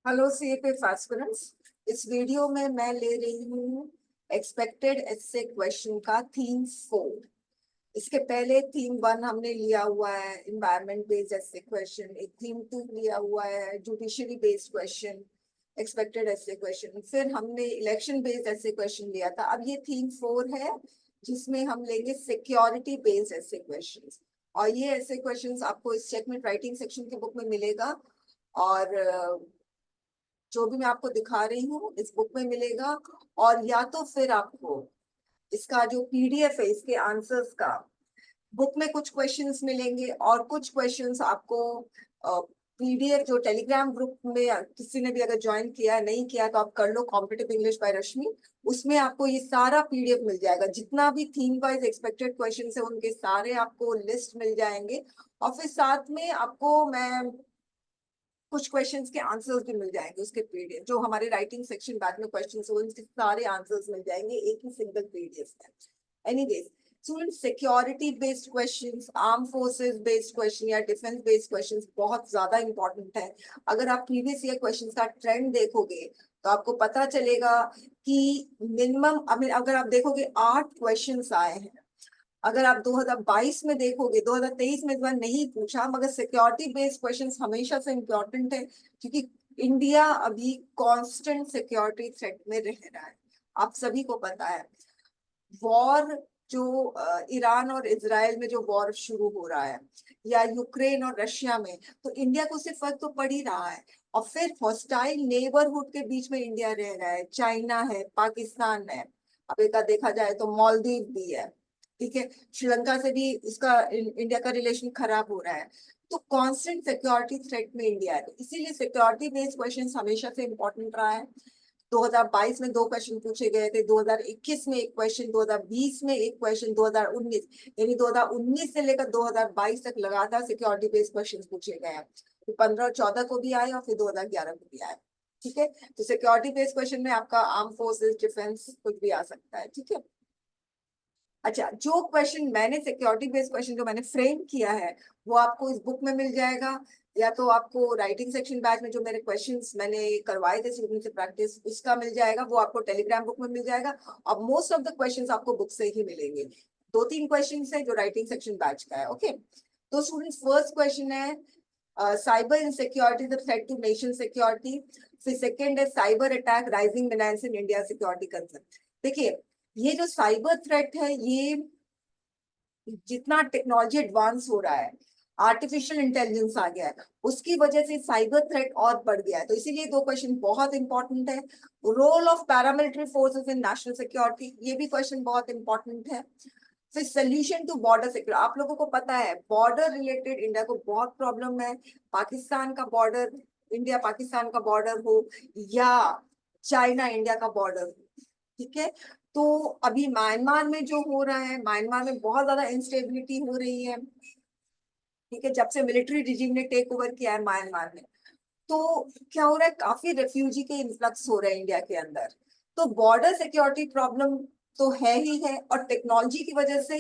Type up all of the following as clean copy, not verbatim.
Hello CAP aspirants. इस video में मैं ले रही हूँ एक्सपेक्टेड एस्से क्वेश्चन का थीम 4। इसके पहले थीम 1 हमने लिया हुआ है इन्वायरमेंट बेस्ड एस्से क्वेश्चन, एक थीम 2 लिया हुआ है जुडिशरी बेस्ड क्वेश्चन एक्सपेक्टेड एस्से क्वेश्चन, फिर हमने इलेक्शन बेस्ड एस्से क्वेश्चन लिया था। अब ये थीम 4 है जिसमें हम लेंगे सिक्योरिटी बेस्ड एस्से क्वेश्चन। और ये ऐसे क्वेश्चंस आपको इस चेकमेट राइटिंग सेक्शन की बुक में मिलेगा, और जो भी मैं आपको दिखा रही हूँ इस बुक में मिलेगा। और या तो फिर आपको इसका जो पीडीएफ है इसके आंसर्स का, बुक में कुछ क्वेश्चंस मिलेंगे और कुछ क्वेश्चंस आपको पीडीएफ जो टेलीग्राम ग्रुप में किसी ने भी अगर ज्वाइन किया नहीं किया तो आप कर लो, कॉम्पिटिटिव इंग्लिश बाय रश्मि। उसमें आपको ये सारा पीडीएफ मिल जाएगा, जितना भी थीम वाइज एक्सपेक्टेड क्वेश्चंस है उनके सारे आपको लिस्ट मिल जाएंगे। और फिर साथ में आपको मैं कुछ क्वेश्चंस के आंसर्स भी मिल जाएंगे उसके पीडीएफ, जो हमारे राइटिंग सेक्शन बाद में क्वेश्चंस हो उनके सारे आंसर्स मिल जाएंगे एक ही सिंगल पीडीएफ में। Anyways student, security based questions, arm forces based question या डिफेंस बेस्ड क्वेश्चंस बहुत ज्यादा इंपॉर्टेंट है। अगर आप प्रीवियस ईयर क्वेश्चंस का ट्रेंड देखोगे तो आपको पता चलेगा कि मिनिमम अगर आप देखोगे 8 क्वेश्चंस आए हैं। अगर आप 2022 में देखोगे, 2023 में इस बार नहीं पूछा, मगर सिक्योरिटी बेस्ड क्वेश्चंस हमेशा से इम्पोर्टेंट है, क्योंकि इंडिया अभी कांस्टेंट सिक्योरिटी थ्रेट में रह रहा है। आप सभी को पता है वॉर, जो ईरान और इजराइल में जो वॉर शुरू हो रहा है, या यूक्रेन और रशिया में, तो इंडिया को सिर्फ फर्क तो पड़ ही रहा है। और फिर हॉस्टाइल नेबरहुड के बीच में इंडिया रह रहा है, चाइना है, पाकिस्तान है, अब एक देखा जाए तो मालदीव भी है। ठीक है, श्रीलंका से भी उसका इंडिया का रिलेशन खराब हो रहा है। तो कांस्टेंट सिक्योरिटी थ्रेट में इंडिया है, इसीलिए सिक्योरिटी बेस्ड क्वेश्चन हमेशा से इंपॉर्टेंट रहा है। 2022 में 2 क्वेश्चन पूछे गए थे, 2021 में एक क्वेश्चन, 2020 में एक क्वेश्चन, 2019, यानी 2019 से लेकर 2022 तक लगातार सिक्योरिटी बेस्ड क्वेश्चन पूछे गए हैं। तो 15 और 14 को भी आए और फिर 2011 को भी आए। ठीक है, तो सिक्योरिटी बेस्ड क्वेश्चन में आपका आर्म फोर्सेस, डिफेंस कुछ भी आ सकता है। ठीक है, अच्छा, जो क्वेश्चन मैंने सिक्योरिटी बेस्ड क्वेश्चन जो मैंने फ्रेम किया है वो आपको इस बुक में मिल जाएगा, या तो आपको राइटिंग सेक्शन बैच में जो मेरे क्वेश्चंस मैंने करवाए थे शुरू से प्रैक्टिस उसका मिल जाएगा, वो आपको टेलीग्राम बुक में मिल जाएगा। और मोस्ट ऑफ द क्वेश्चंस आपको बुक से ही मिलेंगे। 2-3 क्वेश्चंस है जो राइटिंग सेक्शन बैच का है। ओके, तो स्टूडेंट्स, फर्स्ट क्वेश्चन है cyber insecurity the threat to nation security. फिर सेकंड है cyber attack rising menace in India security concern. देखिए, ये जो साइबर थ्रेट है, ये जितना टेक्नोलॉजी एडवांस हो रहा है, आर्टिफिशियल इंटेलिजेंस आ गया है, उसकी वजह से साइबर थ्रेट और बढ़ गया है। तो इसीलिए 2 क्वेश्चन बहुत इंपॉर्टेंट है। Role of paramilitary forces in national security, ये भी क्वेश्चन बहुत इंपॉर्टेंट है। फिर सोल्यूशन टू बॉर्डर सिक्योरिटी, आप लोगों को पता है बॉर्डर रिलेटेड इंडिया को बहुत प्रॉब्लम है। पाकिस्तान का बॉर्डर, इंडिया पाकिस्तान का बॉर्डर हो, या चाइना इंडिया का बॉर्डर हो। ठीक है, तो अभी म्यांमार में जो हो रहा है, म्यांमार में बहुत ज्यादा इंस्टेबिलिटी हो रही है। ठीक है, जब से मिलिट्री रिजीम ने टेक ओवर किया है म्यांमार में, तो क्या हो रहा है, काफी रेफ्यूजी के इन्फ्लक्स हो रहे हैं इंडिया के अंदर। तो बॉर्डर सिक्योरिटी प्रॉब्लम तो है ही है, और टेक्नोलॉजी की वजह से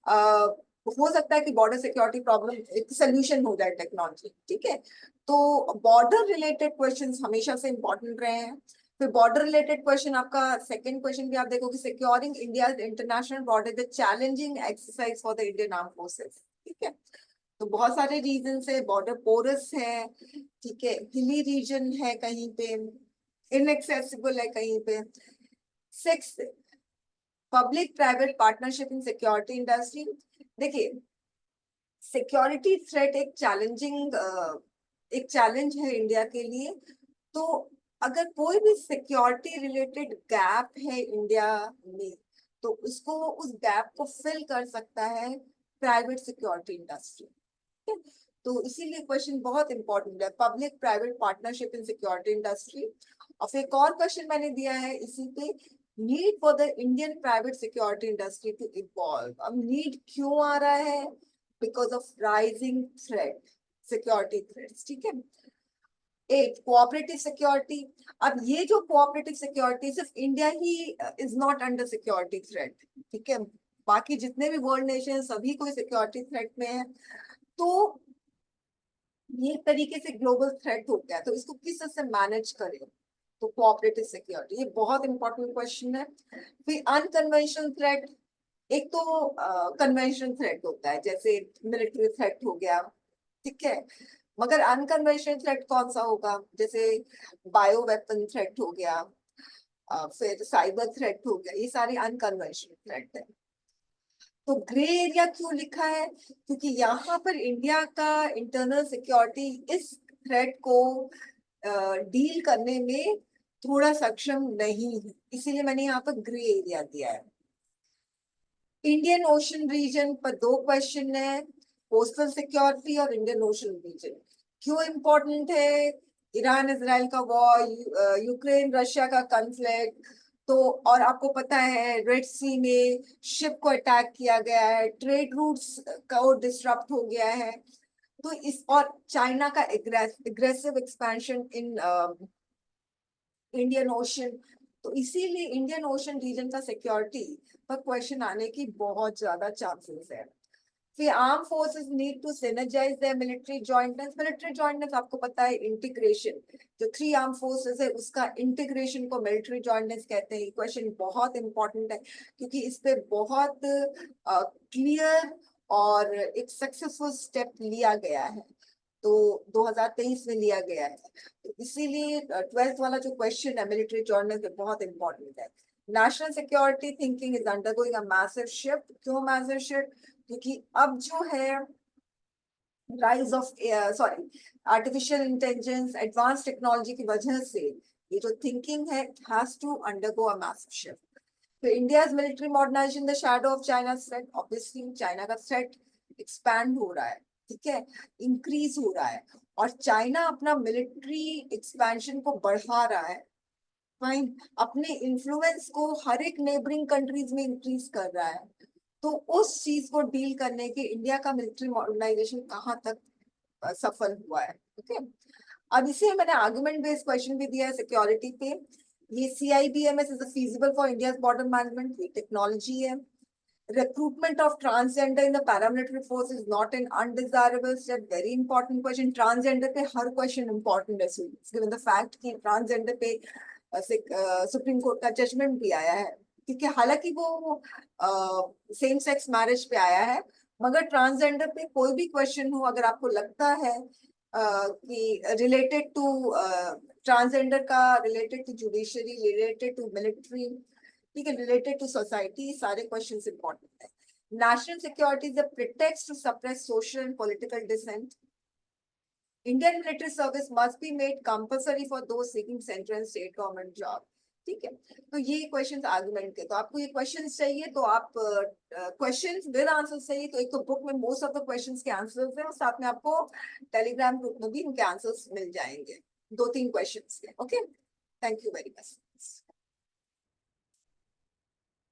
हो सकता है कि बॉर्डर सिक्योरिटी प्रॉब्लम एक सोल्यूशन हो जाए टेक्नोलॉजी। ठीक है, तो बॉर्डर रिलेटेड क्वेश्चंस हमेशा से इंपॉर्टेंट रहे हैं। फिर बॉर्डर रिलेटेड क्वेश्चन, आपका सेकंड क्वेश्चन भी आप देखोगे, securing India international border the challenging exercise for the Indian arm forces. ठीक है, तो बहुत सारे रीजन है, बॉर्डर पोरस है, ठीक है, हिली रीजन है कहीं पे, इनएक्सेसिबल है कहीं पे। Six, public private partnership in security industry. देखिए, सिक्योरिटी थ्रेट एक चैलेंज है इंडिया के लिए। तो अगर कोई भी सिक्योरिटी रिलेटेड गैप है इंडिया में, तो उसको, उस गैप को फिल कर सकता है प्राइवेट सिक्योरिटी इंडस्ट्री। तो इसीलिए क्वेश्चन बहुत इंपॉर्टेंट है, public private partnership in security industry. और फिर एक और क्वेश्चन मैंने दिया है इसी पे, need for the Indian private security industry to evolve. अब नीड क्यों आ रहा है? Because of rising threat, security threats. ठीक है, 8, कोऑपरेटिव सिक्योरिटी। अब ये जो कोऑपरेटिव सिक्योरिटी, सिर्फ इंडिया ही is not under security threat. ठीक है, बाकी जितने भी वर्ल्ड नेशन सभी कोई सिक्योरिटी थ्रेट में है। तो ये एक तरीके से ग्लोबल थ्रेट हो गया, तो इसको किस तरह से मैनेज करें? तो कोऑपरेटिव सिक्योरिटी, ये बहुत इंपॉर्टेंट क्वेश्चन है। फिर अनकन्वेंशनल थ्रेट, एक तो कन्वेंशनल थ्रेट होता है, जैसे मिलिट्री थ्रेट हो गया, ठीक है, मगर अनकन्वेंशनल थ्रेट कौन सा होगा? जैसे बायो वेपन थ्रेट हो गया, फिर साइबर थ्रेट हो गया, ये सारे अनकन्वेंशनल थ्रेट है। तो ग्रे एरिया क्यों लिखा है? क्योंकि यहाँ पर इंडिया का इंटरनल सिक्योरिटी इस थ्रेट को डील करने में थोड़ा सक्षम नहीं है, इसीलिए मैंने यहाँ पर ग्रे एरिया दिया है। इंडियन ओशन रीजन पर दो क्वेश्चन है, कोस्टल सिक्योरिटी और इंडियन ओशन रीजन क्यों इंपॉर्टेंट है? ईरान इजराइल का वॉर, यूक्रेन रशिया का कॉन्फ्लिक्ट, तो और आपको पता है रेड सी में शिप को अटैक किया गया है, ट्रेड रूट्स को डिसरप्ट हो गया है, तो इस और चाइना का aggressive expansion in Indian Ocean, तो इसीलिए इंडियन ओशन रीजन का सिक्योरिटी पर क्वेश्चन आने की बहुत ज्यादा चांसेस है। फिर arm forces need to synergize their military jointness, military jointness आपको पता है इंटीग्रेशन, जो थ्री आर्म फोर्सेस है उसका इंटीग्रेशन को मिलिट्री जॉइंटनेस कहते हैं। क्वेश्चन बहुत इंपॉर्टेंट है क्योंकि इस पे बहुत क्लियर और एक सक्सेसफुल स्टेप लिया गया है, तो 2023 में लिया गया है, तो इसीलिए 12th वाला जो क्वेश्चन है मिलिट्री जॉइंटनेस बहुत इंपॉर्टेंट है। National security thinking is undergoing a massive shift, क्यों मैसिव शिफ्ट? क्योंकि अब जो है rise of artificial intelligence, advance technology की वजह से ये जो थिंकिंग है has to undergo a massive shift. तो India's military modernization the shadow of China threat, obviously China का थ्रेट एक्सपैंड हो रहा है, ठीक है, इंक्रीज हो रहा है, और चाइना अपना मिलिट्री एक्सपेंशन को बढ़ा रहा है, फाइन, अपने इन्फ्लुएंस को हर एक नेबरिंग कंट्रीज में इंक्रीज कर रहा है, तो उस चीज को डील करने के इंडिया का मिलिट्री मॉडर्नाइजेशन कहाँ तक सफल हुआ है, ओके। अब इसे मैंने आर्गुमेंट बेस्ड क्वेश्चन भी दिया है सिक्योरिटी पे। ये CIBMS is feasible for India's border management, ये टेक्नोलॉजी है। Recruitment of transgender in the paramilitary force is not an undesirable step, very important question। transgender पे हर question important है, given the fact कि transgender पे supreme court का judgement भी आया है, क्योंकि हालांकि वो सेम सेक्स मैरिज पे आया है, मगर ट्रांसजेंडर पे कोई भी क्वेश्चन हो, अगर आपको लगता है कि रिलेटेड टू ट्रांसजेंडर का, related to judiciary, related to military, ठीक है, रिलेटेड टू सोसाइटी, सारे क्वेश्चंस इंपॉर्टेंट है। National security is a pretext to suppress social and political dissent. Indian military service must be made compulsory for those seeking central and state government job, ठीक है। तो ये questions argument के, तो आपको ये क्वेश्चंस चाहिए तो आप क्वेश्चंस विद आंसर्स चाहिए तो एक तो बुक में मोस्ट ऑफ द क्वेश्चंस के आंसर्स हैं, और साथ में आपको टेलीग्राम ग्रुप में भी इनके आंसर्स मिल जाएंगे, 2-3 क्वेश्चंस के, okay. Thank you very much.